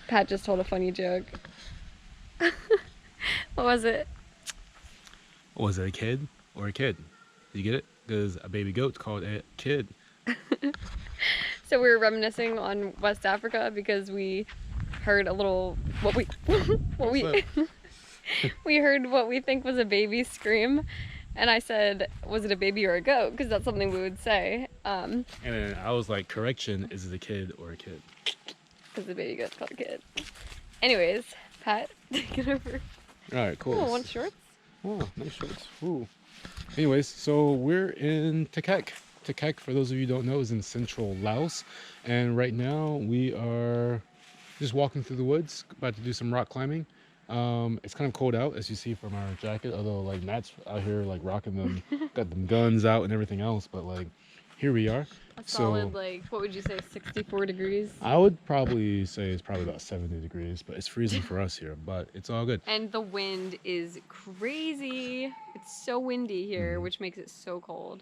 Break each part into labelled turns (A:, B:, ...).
A: Pat just told a funny joke. What was it?
B: Was it a kid or a kid? Did you get it? Because a baby goat's called a kid.
A: So we were reminiscing on West Africa because we heard a little what we what we
B: What's
A: we heard what we think was a baby scream, and I said, was it a baby or a goat? Because that's something we would say.
B: And then I was like, correction, is it a kid or a kid?
A: Because the baby goat's called a kid. Anyways, Pat, take it over.
B: All right, cool.
A: Oh, want shorts?
B: Oh, nice shorts. Ooh. Anyways, so we're in Tekek. Tekek, for those of you who don't know, is in central Laos. And right now we are just walking through the woods, about to do some rock climbing. It's kind of cold out, as you see from our jacket, although like Matt's out here like rocking them, got them guns out and everything else. But like, here we are.
A: A solid, like, what would you say, 64 degrees?
B: I would probably say it's probably about 70 degrees, but it's freezing for us here, but it's all good.
A: And the wind is crazy. It's so windy here, which makes it so cold.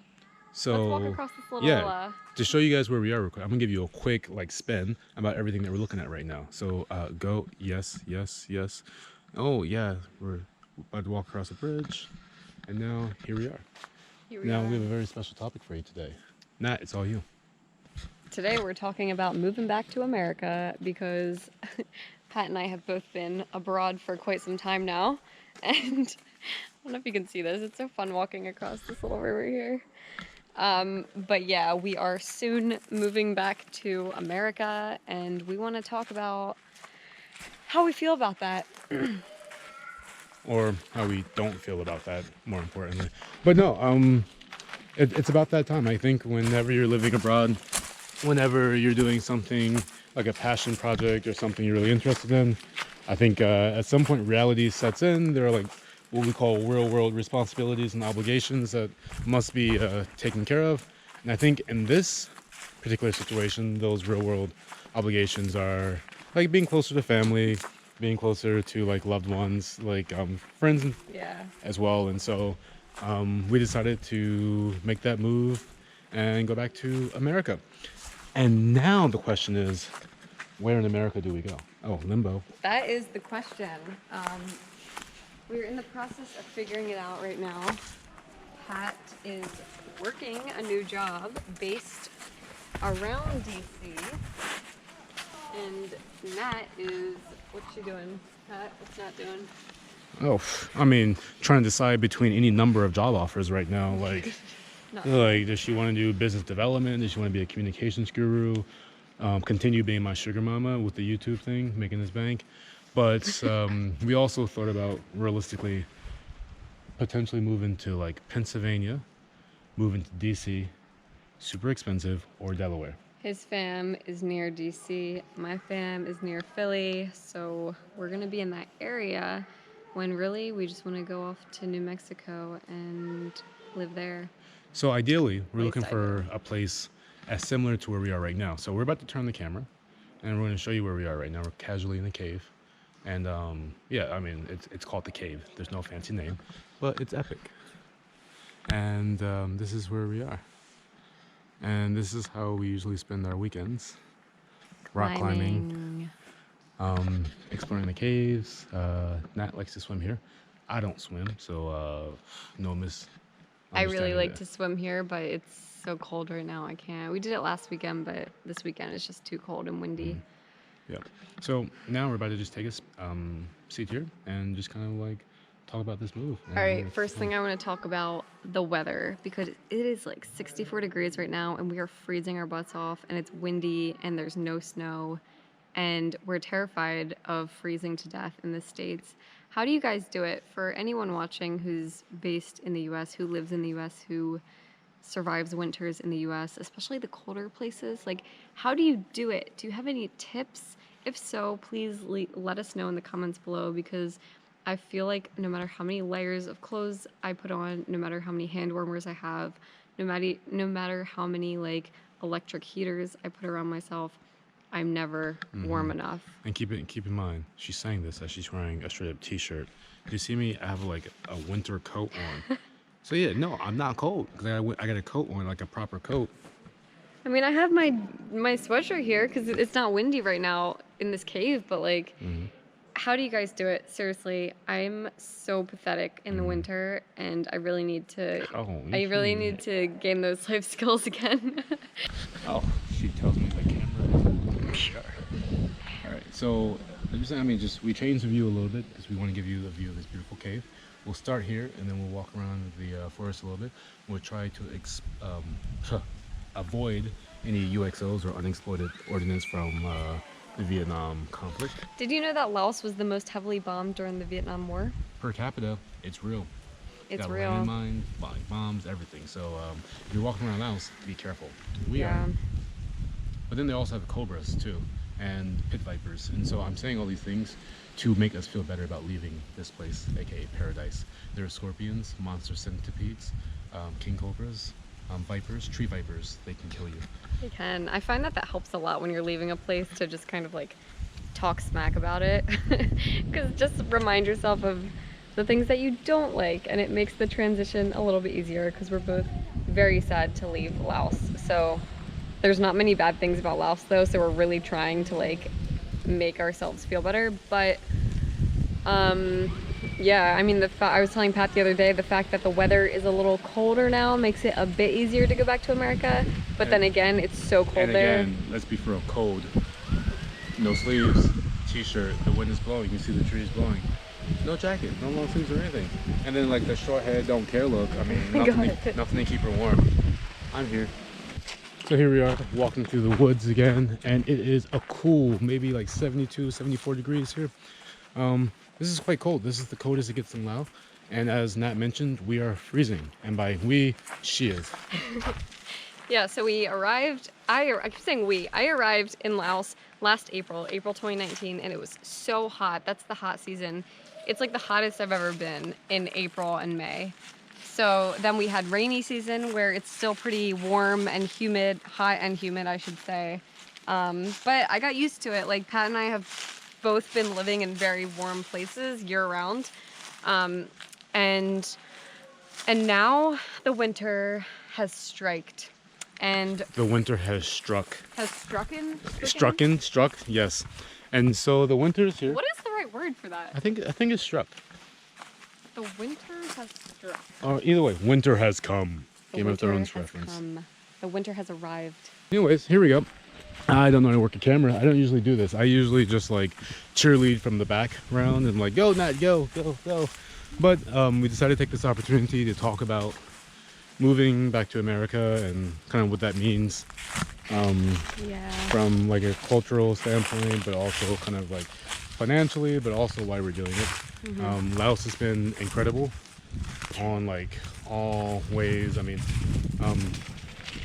B: So
A: let's walk across this little,
B: yeah, to show you guys where we are real quick, I'm gonna give you a quick like spin about everything that we're looking at right now. So go, yes, yes, yes. Oh yeah, we're about to walk across the bridge, and now here we are. We have a very special topic for you today. Nat, it's all you.
A: Today we're talking about moving back to America because Pat and I have both been abroad for quite some time now, and I don't know if you can see this. It's so fun walking across this little river here. But yeah, we are soon moving back to America, and we want to talk about how we feel about that.
B: Or how we don't feel about that, more importantly. But no, it's about that time. I think whenever you're living abroad, whenever you're doing something like a passion project or something you're really interested in, I think at some point reality sets in. There are like what we call real world responsibilities and obligations that must be taken care of. And I think in this particular situation, those real world obligations are like being closer to family, being closer to like loved ones, like friends as well. And so we decided to make that move and go back to America. And now the question is, where in America do we go? Oh, limbo.
A: That is the question. We're in the process of figuring it out right now. Pat is working a new job based around DC. And Nat is, what's she doing? Pat, what's Nat doing?
B: Oh, I mean, trying to decide between any number of job offers right now. Like, like, does she want to do business development? Does she want to be a communications guru? Continue being my sugar mama with the YouTube thing, making this bank. But we also thought about realistically potentially moving to like Pennsylvania, moving to DC, super expensive, or Delaware.
A: His fam is near DC. My fam is near Philly. So we're going to be in that area when really we just want to go off to New Mexico and live there.
B: So ideally, we're looking for a place as similar to where we are right now. So we're about to turn the camera and we're going to show you where we are right now. We're casually in a cave. And yeah, I mean, it's called the Cave. There's no fancy name, but it's epic. And this is where we are. And this is how we usually spend our weekends. Rock climbing, exploring the caves. Nat likes to swim here. I don't swim, so no miss.
A: I really like to swim here, but it's so cold right now. I can't. We did it last weekend, but this weekend it's just too cold and windy.
B: Yeah. So now we're about to just take a seat here and just kind of like talk about this move.
A: All right. First thing I want to talk about the weather, because it is like 64 degrees right now and we are freezing our butts off and it's windy and there's no snow and we're terrified of freezing to death in the States. How do you guys do it? For anyone watching who's based in the U.S., who lives in the U.S., who survives winters in the U.S., especially the colder places, like how do you do it? Do you have any tips? If so, please let us know in the comments below, because I feel like no matter how many layers of clothes I put on, no matter how many hand warmers I have, no matter how many like electric heaters I put around myself, I'm never warm enough.
B: And keep in mind, she's saying this as she's wearing a straight up t-shirt. Do you see me? I have like a winter coat on. So yeah, no, I'm not cold because I got a coat on, like a proper coat.
A: I mean, I have my sweatshirt here because it's not windy right now. in this cave, but like,
B: Mhm.
A: how do you guys do it? Seriously, I'm so pathetic in the winter, and I really need to.
B: Oh,
A: I really
B: you
A: need to gain those life skills again.
B: Oh, she tells me the camera is sure. All right, so I mean, just we changed the view a little bit because we want to give you the view of this beautiful cave. We'll start here and then we'll walk around the forest a little bit. We'll try to avoid any UXOs or unexploded ordnance from the Vietnam conflict.
A: Did you know that Laos was the most heavily bombed during the Vietnam War?
B: Per capita, it's real.
A: It's
B: Got
A: real.
B: landmines, bombs, everything. So if you're walking around Laos, be careful. We
A: Yeah.
B: are. But then they also have cobras too, and pit vipers. And so I'm saying all these things to make us feel better about leaving this place, aka paradise. There are scorpions, monster centipedes, king cobras, vipers, tree vipers. They can kill you.
A: You can. I find that helps a lot when you're leaving a place to just kind of like talk smack about it. Because just remind yourself of the things that you don't like, and it makes the transition a little bit easier because we're both very sad to leave Laos. So there's not many bad things about Laos though, so we're really trying to like make ourselves feel better. But yeah, I mean, I was telling Pat the other day, the fact that the weather is a little colder now makes it a bit easier to go back to America. But then again, it's so cold
B: And
A: there.
B: again, let's be for real, cold. No sleeves, t-shirt, the wind is blowing, you see the trees blowing. No jacket, no long sleeves or anything. And then like the short hair, don't care look. I mean, nothing to keep her warm. I'm here. So here we are walking through the woods again, and it is a cool, maybe like 72, 74 degrees here. This is quite cold. This is the coldest it gets in Laos. And as Nat mentioned, we are freezing. And by we, she is.
A: Yeah, so we arrived, I keep saying we, I arrived in Laos last April 2019, and it was so hot. That's the hot season. It's like the hottest I've ever been in April and May. So then we had rainy season where it's still pretty warm and humid, hot and humid, I should say. But I got used to it. Like Pat and I have both been living in very warm places year round. And now the winter has striked. And
B: The winter has struck.
A: has
B: Struck, yes. And so the winter is here.
A: What is the right word for that?
B: I think it's struck.
A: The winter has struck.
B: Or either way, winter has come.
A: The
B: Game of
A: winter
B: Thrones
A: has
B: reference.
A: come. The winter has arrived.
B: Anyways, here we go. I don't know how to work a camera. I don't usually do this. I usually just like cheerlead from the background and like, go, Nat, go. But we decided to take this opportunity to talk about moving back to America and kind of what that means
A: Yeah.
B: from like a cultural standpoint, but also kind of like financially, but also why we're doing it. Laos has been incredible on like all ways. I mean,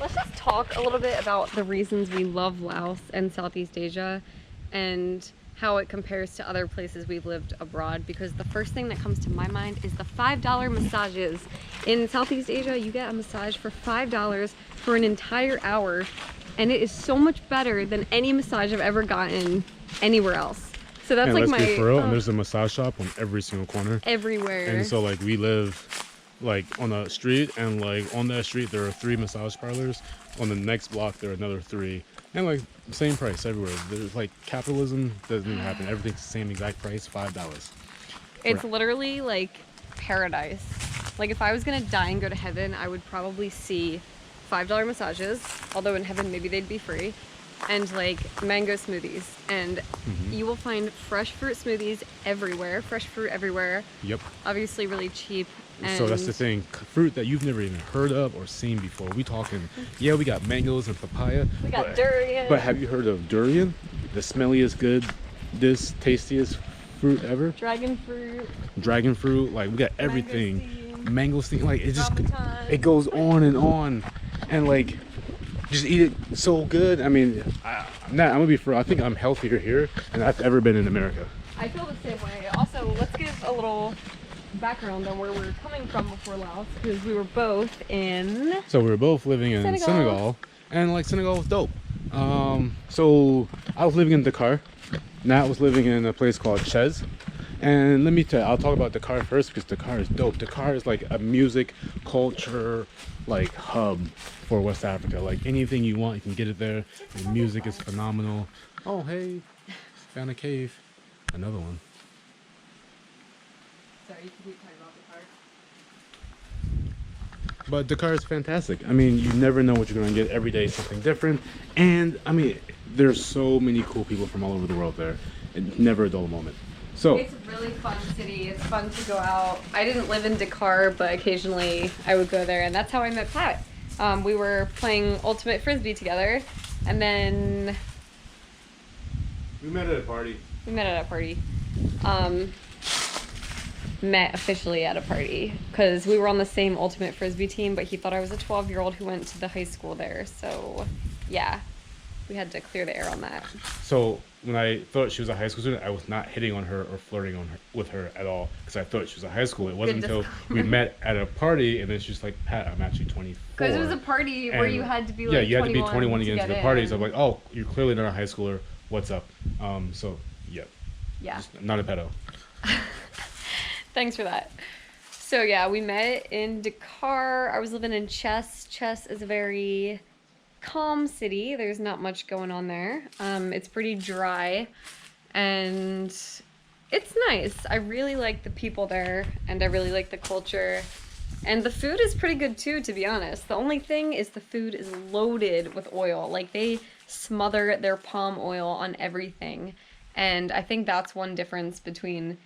A: Let's just talk a little bit about the reasons we love Laos and Southeast Asia and how it compares to other places we've lived abroad, because the first thing that comes to my mind is the $5 massages. In Southeast Asia, you get a massage for $5 for an entire hour, and it is so much better than any massage I've ever gotten anywhere else. So that's
B: and
A: like
B: let's
A: my
B: be for real, and there's a massage shop on every single corner.
A: everywhere.
B: And so like we live like on a street, and like on that street there are 3 massage parlors. On the next block there are another 3, and like same price everywhere. There's like capitalism doesn't happen. Everything's the same exact price, $5.
A: It's literally like paradise. Like if I was gonna die and go to heaven, I would probably see $5 massages, although in heaven maybe they'd be free, and like mango smoothies. And you will find fresh fruit smoothies everywhere, fresh fruit everywhere.
B: Yep.
A: Obviously really cheap. And
B: So that's the thing, fruit that you've never even heard of or seen before. We talking, yeah, we got mangoes and papaya.
A: we got durian.
B: But have you heard of durian? The smelliest, good, this tastiest fruit ever.
A: Dragon fruit.
B: Dragon fruit, like we got everything.
A: Mangosteen.
B: Like it just,
A: Rambutan.
B: it goes on, and like just eat it so good. I mean, I'm gonna be for. I think I'm healthier here than I've ever been in America.
A: I feel the same way. Also, let's give a little background on where we're coming from before Laos, because we were both in
B: So we were both living in Senegal, and like Senegal was dope. So I was living in Dakar. Nat was living in a place called Ches. And let me tell you, I'll talk about Dakar first because Dakar is dope. Dakar is like a music culture like hub for West Africa. Like anything you want, you can get it there. The music is phenomenal. Oh hey. Found a cave. Another one.
A: Sorry, you can keep talking about the car.
B: But Dakar is fantastic. I mean, you never know what you're going to get. Every day is something different. And, I mean, there's so many cool people from all over the world there. And never a dull moment. So,
A: It's a really fun city. It's fun to go out. I didn't live in Dakar, but occasionally I would go there, and that's how I met Pat. We were playing Ultimate Frisbee together, and then
B: we met at a party.
A: we met at a party. Met officially at a party because we were on the same Ultimate Frisbee team, but he thought I was a 12-year-old who went to the high school there. So, yeah, we had to clear the air on that.
B: So, when I thought she was a high school student, I was not hitting on her or flirting with her at all because I thought she was a high school. It wasn't
A: Good
B: until we met at a party, and then she's like, "Pat, I'm actually 24."
A: Because it was a party where
B: And
A: you had to be like
B: yeah, you had to be 21 to get into the party. So I'm
A: in.
B: like, "Oh, you're clearly not a high schooler. What's up?" So yeah,
A: Yeah.
B: just not a pedo.
A: Thanks for that. So yeah, we met in Dakar. I was living in Chess. Chess is a very calm city. There's not much going on there. It's pretty dry, and it's nice. I really like the people there, and I really like the culture. And the food is pretty good too, to be honest. The only thing is the food is loaded with oil. Like they smother their palm oil on everything. And I think that's one difference between,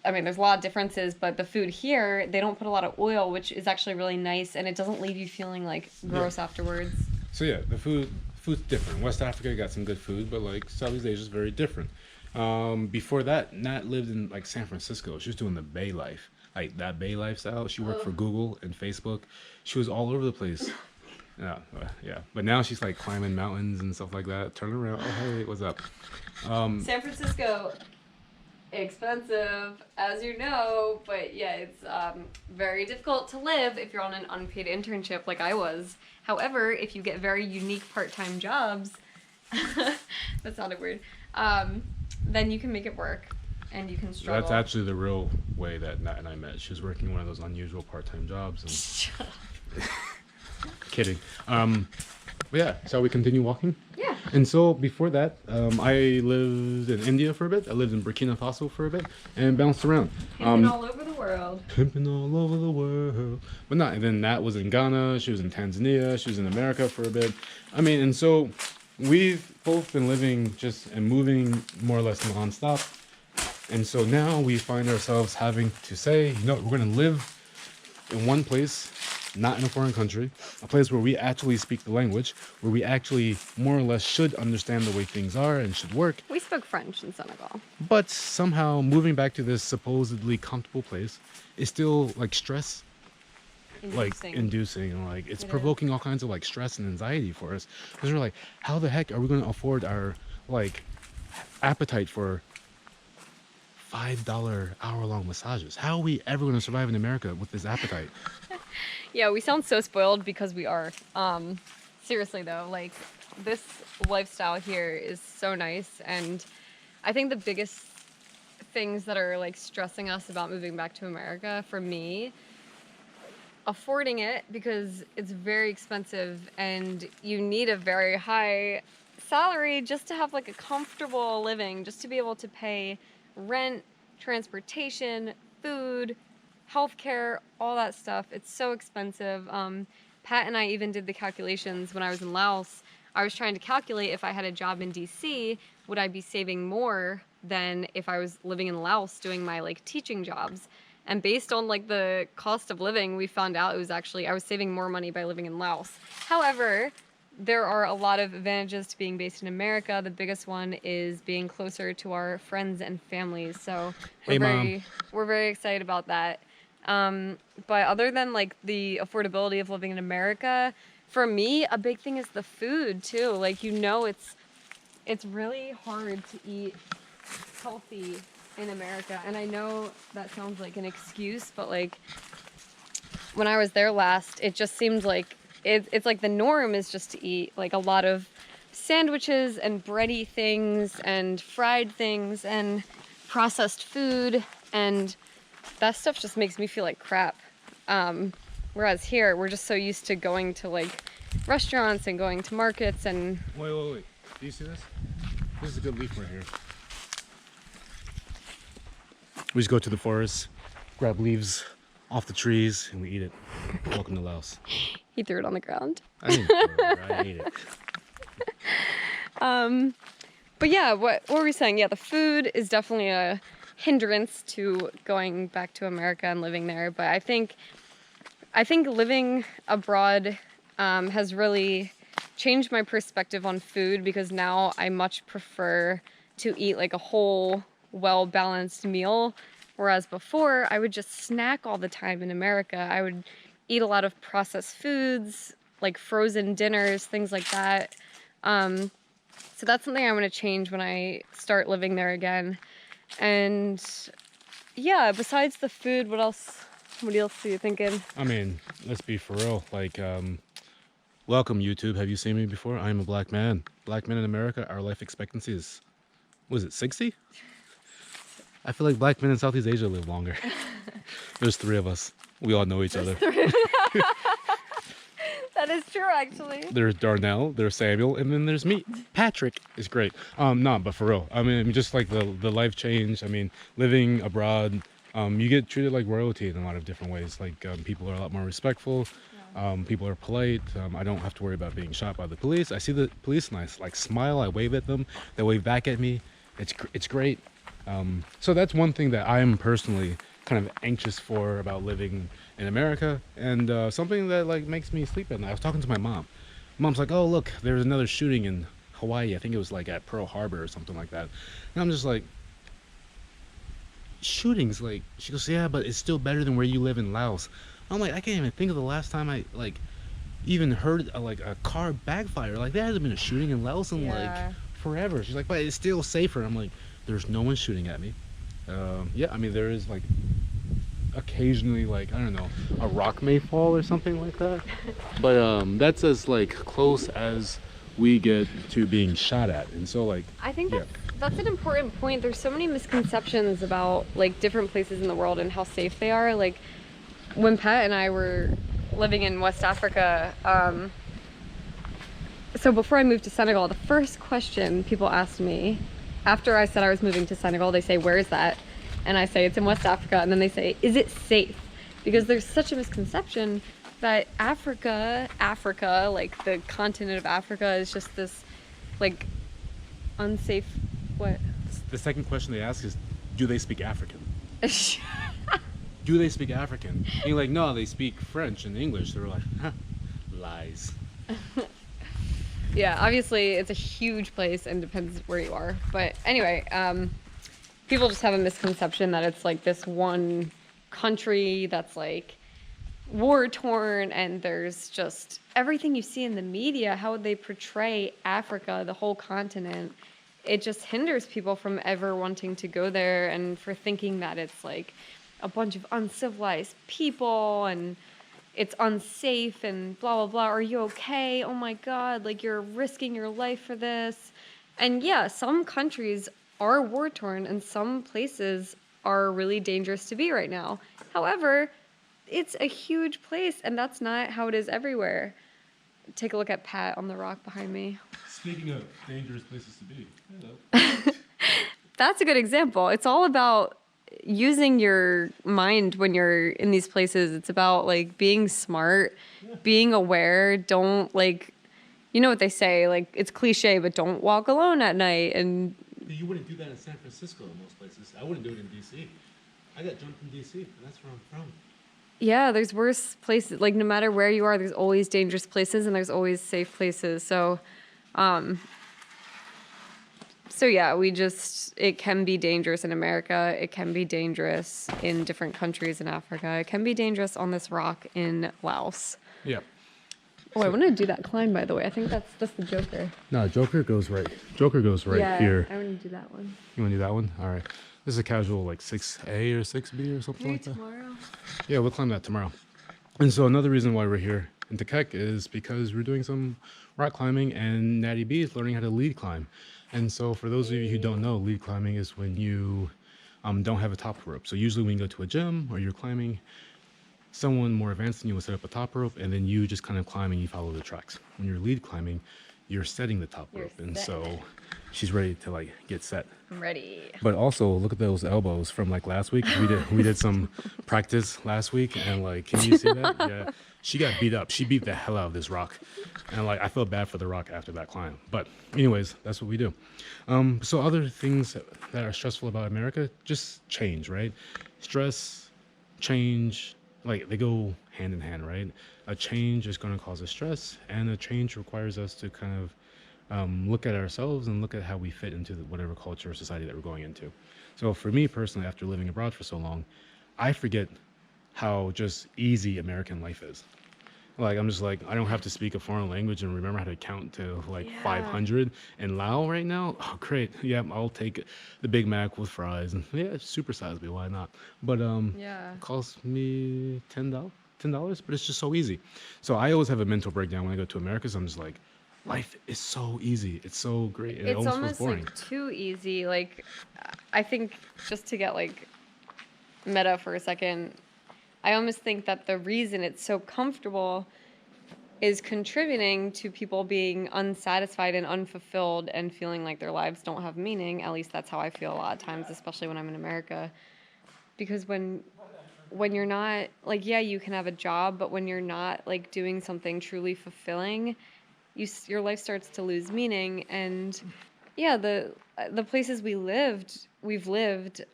A: I mean, there's a lot of differences, but the food here, they don't put a lot of oil, which is actually really nice, and it doesn't leave you feeling like gross afterwards.
B: So yeah, the food's different. West Africa got some good food, but like Southeast Asia is very different. Before that, Nat lived in like San Francisco. She was doing the Bay life, like that Bay lifestyle. She worked for Google and Facebook. She was all over the place. Yeah, yeah. But now she's like climbing mountains and stuff like that. Turn around. Oh hey, what's up?
A: San Francisco, expensive, as you know, but yeah, it's very difficult to live if you're on an unpaid internship like I was. However, if you get very unique part-time jobs, that sounded weird, then you can make it work and you can struggle.
B: That's actually the real way that Nat and I met. She was working one of those unusual part-time jobs. And... Kidding. But yeah, shall we continue walking?
A: Yeah.
B: And so before that, I lived in India for a bit. I lived in Burkina Faso for a bit and bounced around.
A: Pimping all over the world.
B: Pimping all over the world. But not, and then Nat was in Ghana, she was in Tanzania, she was in America for a bit. I mean, and so we've both been living just and moving more or less nonstop. And so now we find ourselves having to say, you know, we're going to live in one place, not in a foreign country, a place where we actually speak the language, where we actually more or less should understand the way things are and should work.
A: We spoke French in Senegal.
B: But somehow moving back to this supposedly comfortable place is still like stress, like inducing, and like it's provoking all kinds of like stress and anxiety for us. Because we're like, how the heck are we going to afford our like appetite for $5 hour-long massages? How are we ever going to survive in America with this appetite?
A: Yeah, we sound so spoiled because we are. Seriously though, like this lifestyle here is so nice, and I think the biggest things that are like stressing us about moving back to America, for me, affording it, because it's very expensive and you need a very high salary just to have like a comfortable living, just to be able to pay rent, transportation, food, healthcare, all that stuff. It's so expensive. Pat and I even did the calculations when I was in Laos. I was trying to calculate if I had a job in DC, would I be saving more than if I was living in Laos doing my like teaching jobs? And based on like the cost of living, we found out it was actually, I was saving more money by living in Laos. However, there are a lot of advantages to being based in America. The biggest one is being closer to our friends and families. So we're very excited about that. But other than like the affordability of living in America, for me, a big thing is the food too. Like, you know, it's really hard to eat healthy in America. And I know that sounds like an excuse, but like when I was there last, it just seemed like it's like the norm is just to eat like a lot of sandwiches and bready things and fried things and processed food, and that stuff just makes me feel like crap. Whereas here, we're just so used to going to like restaurants and going to markets and...
B: Wait. Do you see this? This is a good leaf right here. We just go to the forest, grab leaves off the trees, and we eat it. Welcome to Laos.
A: He threw it on the ground.
B: I didn't throw it, I ate it.
A: But yeah, what were we saying? Yeah, the food is definitely a hindrance to going back to America and living there. But I think living abroad has really changed my perspective on food, because now I much prefer to eat like a whole, well-balanced meal. Whereas before, I would just snack all the time in America. I would eat a lot of processed foods, like frozen dinners, things like that. So that's something I want to change when I start living there again. And yeah, besides the food, what else are you thinking?
B: I mean, let's be for real. Like, welcome YouTube. Have you seen me before? I am a black man. Black men in America, our life expectancy is, was it 60? I feel like black men in Southeast Asia live longer. There's 3 of us. We all know each other.
A: That is true, actually.
B: There's Darnell, there's Samuel, and then there's me. Patrick is great. No, but for real. I mean, just like the life change. I mean, living abroad, you get treated like royalty in a lot of different ways. Like, people are a lot more respectful. People are polite. I don't have to worry about being shot by the police. I see the police and I like smile. I wave at them. They wave back at me. It's great. So that's one thing that I'm personally kind of anxious for about living in America, and something that like makes me sleep at night. I was talking to my mom. Mom's like, "Oh, look, there's another shooting in Hawaii. I think it was like at Pearl Harbor or something like that." And I'm just like, shootings? Like, she goes, "Yeah, but it's still better than where you live in Laos." I'm like, I can't even think of the last time I like even heard like a car backfire. Like, there hasn't been a shooting in Laos in like forever. She's like, "But it's still safer." I'm like, there's no one shooting at me. Yeah, I mean, there is like occasionally, like, I don't know, a rock may fall or something like that, but that's as like close as we get to being shot at. And so like,
A: I think
B: yeah.
A: that's an important point. There's so many misconceptions about like different places in the world and how safe they are. Like when Pat and I were living in West Africa, so before I moved to Senegal, the first question people asked me after I said I was moving to Senegal, they say, "Where is that?" And I say, "It's in West Africa." And then they say, "Is it safe?" Because there's such a misconception that Africa, like the continent of Africa, is just this like unsafe, what?
B: The second question they ask is, do they speak African? Do they speak African? And you're like, no, they speak French and English. They're like, huh, lies.
A: Yeah, obviously it's a huge place and depends where you are. But anyway, people just have a misconception that it's like this one country that's like war torn, and there's just everything you see in the media, how they portray Africa, the whole continent. It just hinders people from ever wanting to go there, and for thinking that it's like a bunch of uncivilized people and it's unsafe and blah, blah, blah. Are you okay? Oh my God, like you're risking your life for this. And yeah, some countries are war torn and some places are really dangerous to be right now. However, it's a huge place and that's not how it is everywhere. Take a look at Pat on the rock behind me.
B: Speaking of dangerous places to be, hello.
A: That's a good example. It's all about using your mind when you're in these places. It's about like being smart, being aware. Don't like, you know what they say, like it's cliche, but don't walk alone at night. And
B: You wouldn't do that in San Francisco in most places. I wouldn't do it in DC. I got jumped in DC, and that's where I'm from.
A: yeah, there's worse places. Like no matter where you are, there's always dangerous places and there's always safe places. So yeah, it can be dangerous in America. It can be dangerous in different countries in Africa. It can be dangerous on this rock in Laos.
B: Yeah.
A: Oh, I want to do that climb, by the way. I think that's the Joker.
B: No, Joker goes right here.
A: I want to do that one.
B: You want to do that one? All right. This is a casual like 6A or 6B or something like that.
A: Tomorrow.
B: Yeah, we'll climb that tomorrow. And so another reason why we're here in Tekek is because we're doing some rock climbing and Natty B is learning how to lead climb. And so for those of you who don't know, lead climbing is when you don't have a top rope. So usually when you go to a gym or you're climbing, someone more advanced than you will set up a top rope and then you just kind of climb and you follow the tracks. When you're lead climbing, you're setting the top
A: You're
B: rope, and
A: setting
B: so
A: it.
B: she's ready to like get set.
A: I'm ready.
B: But also look at those elbows from like last week. We did some practice last week, and like, can you see that? Yeah, she got beat up. She beat the hell out of this rock, and like I felt bad for the rock after that climb. But anyways, that's what we do. So other things that are stressful about America, just change, right? Stress, change, like they go hand in hand, right? A change is going to cause a stress, and a change requires us to kind of look at ourselves and look at how we fit into whatever culture or society that we're going into. So for me personally, after living abroad for so long, I forget how just easy American life is. Like I'm just like I don't have to speak a foreign language and remember how to count to like
A: Yeah.
B: 500 in Lao right now. Oh great, yeah, I'll take the Big Mac with fries and yeah, super size me, why not? But
A: Yeah.
B: it costs me $10, but it's just so easy. So I always have a mental breakdown when I go to America. So I'm just like, life is so easy. It's so great. And it
A: It's
B: almost feels
A: almost
B: boring.
A: like too easy. Like, I think just to get like meta for a second, I almost think that the reason it's so comfortable is contributing to people being unsatisfied and unfulfilled and feeling like their lives don't have meaning. At least that's how I feel a lot of times, especially when I'm in America. Because when you're not like, yeah, you can have a job, but when you're not like doing something truly fulfilling, your life starts to lose meaning. And yeah, the places we've lived,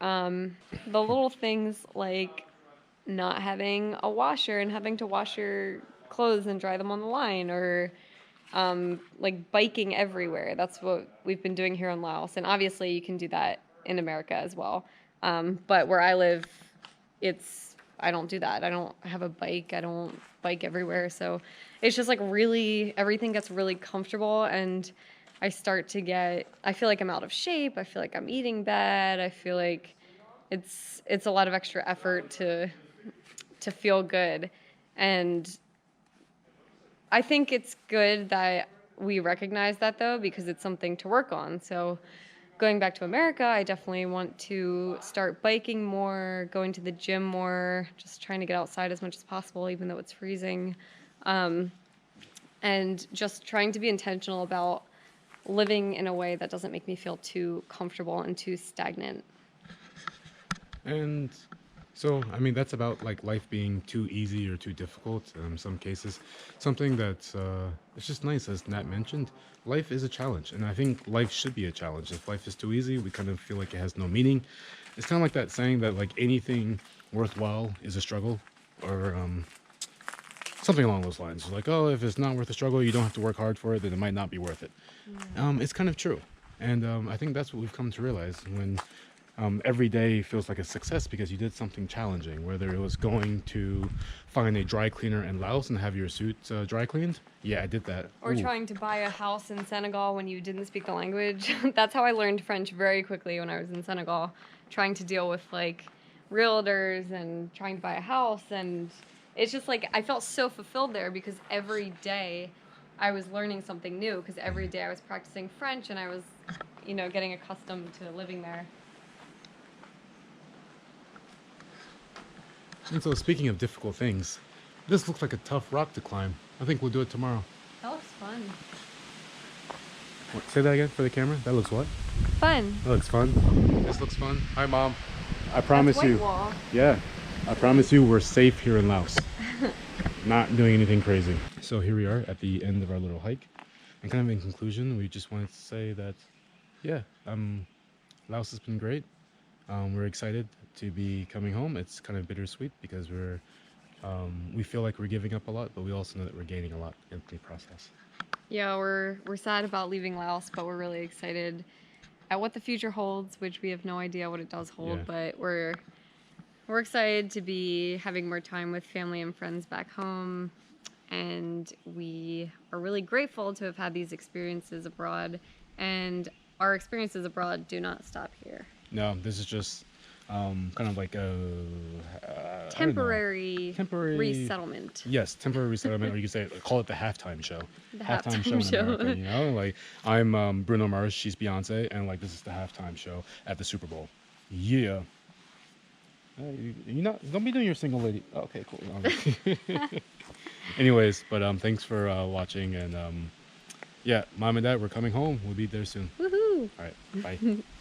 A: the little things like not having a washer and having to wash your clothes and dry them on the line, or like biking everywhere. That's what we've been doing here in Laos, and obviously you can do that in America as well. But where I live, I don't do that. I don't have a bike. I don't bike everywhere. So it's just like really everything gets really comfortable, and I feel like I'm out of shape. I feel like I'm eating bad. I feel like it's a lot of extra effort to feel good. And I think it's good that we recognize that though, because it's something to work on. So going back to America, I definitely want to start biking more, going to the gym more, just trying to get outside as much as possible, even though it's freezing. Um, and just trying to be intentional about living in a way that doesn't make me feel too comfortable and too stagnant.
B: And so, I mean, that's about like life being too easy or too difficult in some cases. Something that's it's just nice, as Nat mentioned. Life is a challenge, and I think life should be a challenge. If life is too easy, we kind of feel like it has no meaning. It's kind of like that saying that like anything worthwhile is a struggle, or something along those lines. Like, oh, if it's not worth the struggle, you don't have to work hard for it, then it might not be worth it. It's kind of true. And I think that's what we've come to realize when every day feels like a success because you did something challenging, whether it was going to find a dry cleaner in Laos and have your suit dry cleaned. Yeah, I did that.
A: Or
B: Ooh.
A: trying to buy a house in Senegal when you didn't speak the language. That's how I learned French very quickly when I was in Senegal, trying to deal with like realtors and trying to buy a house. And it's just like I felt so fulfilled there because every day I was learning something new, because every day I was practicing French and I was, getting accustomed to living there.
B: And so, speaking of difficult things, this looks like a tough rock to climb. I think we'll do it tomorrow.
A: That looks fun.
B: What, say that again for the camera. That looks what?
A: Fun.
B: That looks fun. This looks fun. Hi, Mom. I
A: That's
B: promise
A: White
B: you.
A: Wall.
B: Yeah, I promise you we're safe here in Laos. Not doing anything crazy. So here we are at the end of our little hike. And kind of in conclusion, we just wanted to say that, yeah, Laos has been great. We're excited to be coming home. It's kind of bittersweet because we feel like we're giving up a lot, but we also know that we're gaining a lot in the process.
A: Yeah, we're sad about leaving Laos, but we're really excited at what the future holds, which we have no idea what it does hold,
B: Yeah.
A: but we're excited to be having more time with family and friends back home, and we are really grateful to have had these experiences abroad, and our experiences abroad do not stop here.
B: No, this is just kind of like a I don't know.
A: Temporary
B: Temporary.
A: resettlement.
B: Yes, temporary resettlement, or you could say call it the halftime show.
A: The
B: Halftime show
A: halftime
B: in
A: show.
B: America, you know? Like I'm Bruno Mars, she's Beyonce, and like this is the halftime show at the Super Bowl. Yeah. You not don't be doing your single lady. Okay, cool. Anyways, but thanks for watching, and Yeah, mom and dad, we're coming home. We'll be there soon.
A: Woohoo!
B: All right, bye.